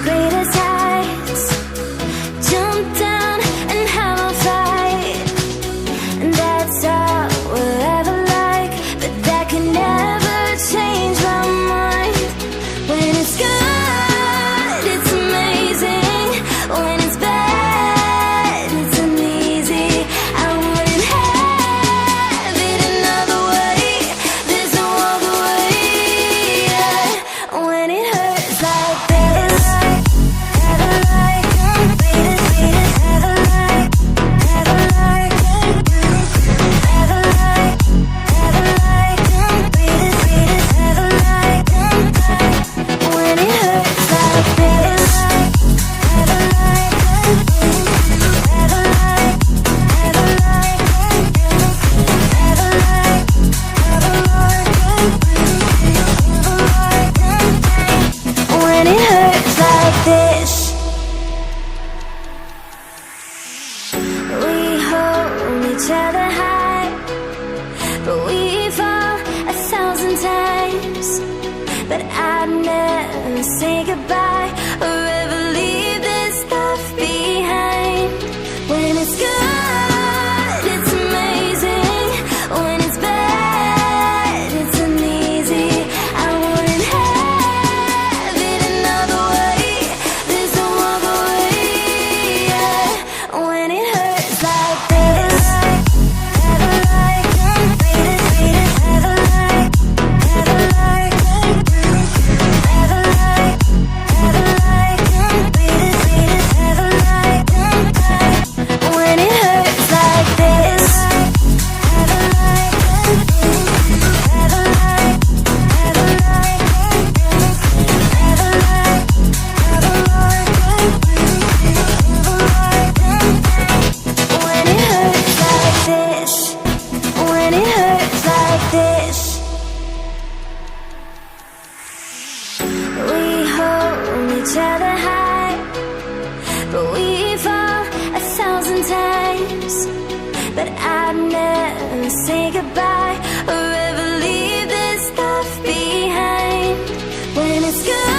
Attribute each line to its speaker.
Speaker 1: greatest heights, jump down and have a fight. And that's all we'll ever like, but that can never change my mind. When it's good, it's amazing. When it's bad, it's uneasy. I wouldn't have it another way. There's no other way. When it hurts like this, ever like, ever like, ever like, ever like, ever like, ever like, when it hurts like this, ever like, ever like, ever like, ever like, when it hurts like this. We hold each other high, but we fall 1,000 times. But I'd never say goodbye or ever leave this stuff behind. When it's good, it's amazing. When it's bad, it's uneasy. I wouldn't have it another way. There's no other way. When it hurts like this, ever like, ever like, ever like, ever like, ever like, ever like, when it hurts like this, ever like, ever like, ever like, ever like, ever like, when it hurts like this, when it hurts like this. We hold each other high, but we fall 1,000 times. But I'd never say goodbye or ever leave this stuff behind. When it's good,